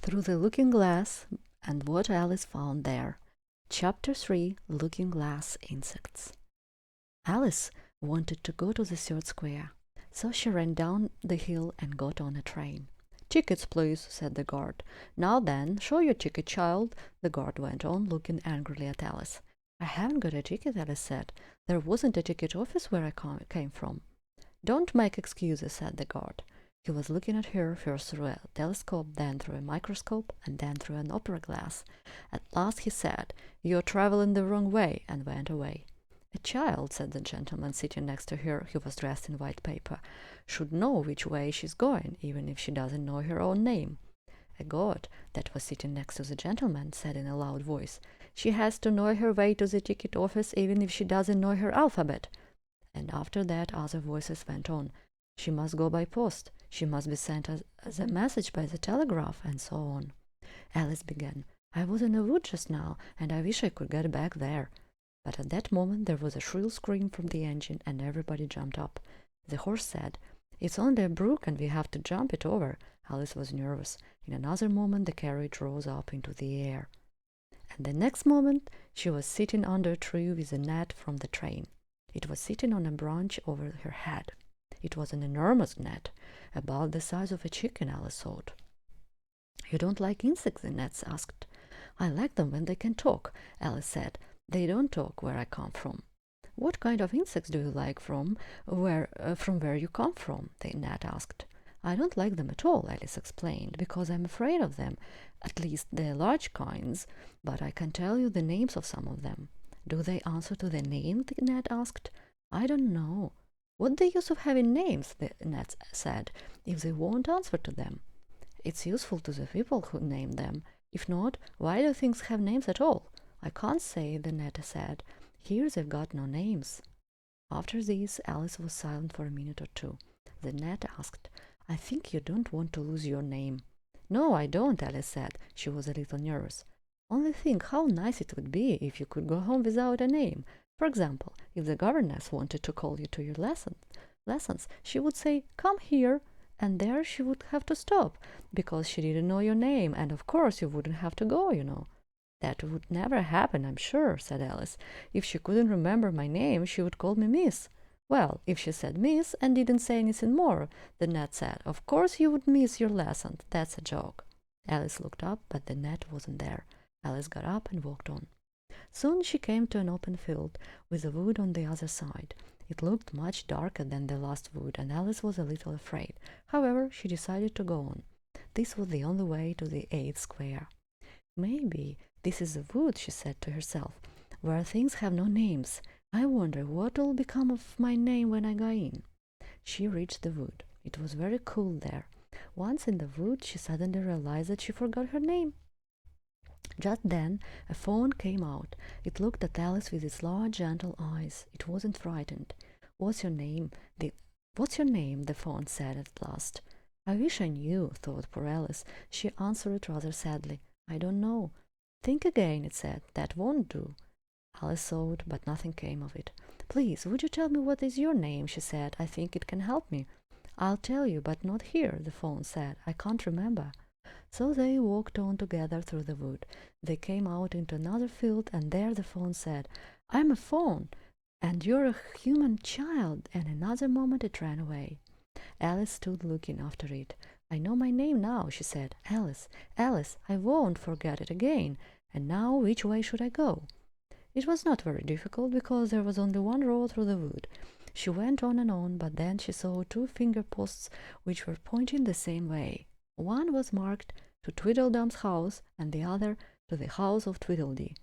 Through the Looking Glass and What Alice Found There. Chapter 3, Looking Glass Insects. Alice wanted to go to the third square, so she ran down the hill and got on a train. "Tickets, please," said the guard. "Now then, show your ticket, child," the guard went on, looking angrily at Alice. "I haven't got a ticket," Alice said. "There wasn't a ticket office where I came from." "Don't make excuses," said the guard. He was looking at her first through a telescope, then through a microscope, and then through an opera glass. At last he said, "You're traveling the wrong way," and went away. "A child," said the gentleman sitting next to her, who was dressed in white paper, "should know which way she's going, even if she doesn't know her own name." A god that was sitting next to the gentleman said in a loud voice, "She has to know her way to the ticket office, even if she doesn't know her alphabet." And after that other voices went on, "She must go by post, she must be sent as a message by the telegraph," and so on. Alice began, "I was in a wood just now, and I wish I could get back there." But at that moment there was a shrill scream from the engine, and everybody jumped up. The horse said, "It's only a brook, and we have to jump it over." Alice was nervous. In another moment the carriage rose up into the air, and the next moment she was sitting under a tree with a net from the train. It was sitting on a branch over her head. It was an enormous net, about the size of a chicken, Alice thought. "You don't like insects?" the net asked. "I like them when they can talk," Alice said. "They don't talk where I come from." "What kind of insects do you like from where you come from?" the net asked. "I don't like them at all," Alice explained, "because I'm afraid of them, at least the large kinds, but I can tell you the names of some of them." "Do they answer to the name?" the net asked. "I don't know." "What's the use of having names," the net said, "if they won't answer to them?" "It's useful to the people who name them. If not, why do things have names at all?" "I can't say," the net said. "Here they've got no names." After this Alice was silent for a minute or two. The net asked, "I think you don't want to lose your name." "No, I don't," Alice said. She was a little nervous. "Only think how nice it would be if you could go home without a name. For example, if the governess wanted to call you to your lessons, she would say, 'Come here,' and there she would have to stop, because she didn't know your name, and of course you wouldn't have to go, you know." "That would never happen, I'm sure," said Alice. "If she couldn't remember my name, she would call me Miss." "Well, if she said Miss and didn't say anything more," the net said, "of course you would miss your lesson. That's a joke." Alice looked up, but the net wasn't there. Alice got up and walked on. Soon she came to an open field, with a wood on the other side. It looked much darker than the last wood, and Alice was a little afraid. However, she decided to go on. This was the only way to the 8th square. "Maybe this is the wood," she said to herself, "where things have no names. I wonder what will become of my name when I go in." She reached the wood. It was very cool there. Once in the wood, she suddenly realized that she forgot her name. Just then a fawn came out. It looked at Alice with its large, gentle eyes. It wasn't frightened. What's your name?" the fawn said at last. "I wish I knew," thought poor Alice. She answered rather sadly, "I don't know." "Think again," it said. "That won't do." Alice thought, but nothing came of it. "Please, would you tell me what is your name?" she said. "I think it can help me." "I'll tell you, but not here," the fawn said. "I can't remember." So they walked on together through the wood. They came out into another field, and there the fawn said, "I'm a fawn, and you're a human child," and in another moment it ran away. Alice stood looking after it. "I know my name now," she said. "Alice, Alice, I won't forget it again. And now which way should I go?" It was not very difficult, because there was only one road through the wood. She went on and on, but then she saw 2 finger posts which were pointing the same way. One was marked to Tweedledum's house, and the other to the house of Tweedledee.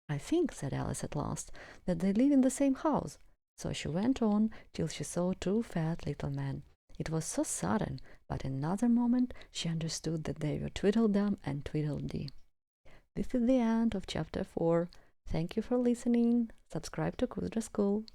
"I think," said Alice at last, "that they live in the same house." So she went on till she saw 2 fat little men. It was so sudden, but in another moment she understood that they were Tweedledum and Tweedledee. This is the end of chapter 4. Thank you for listening. Subscribe to Kudra School.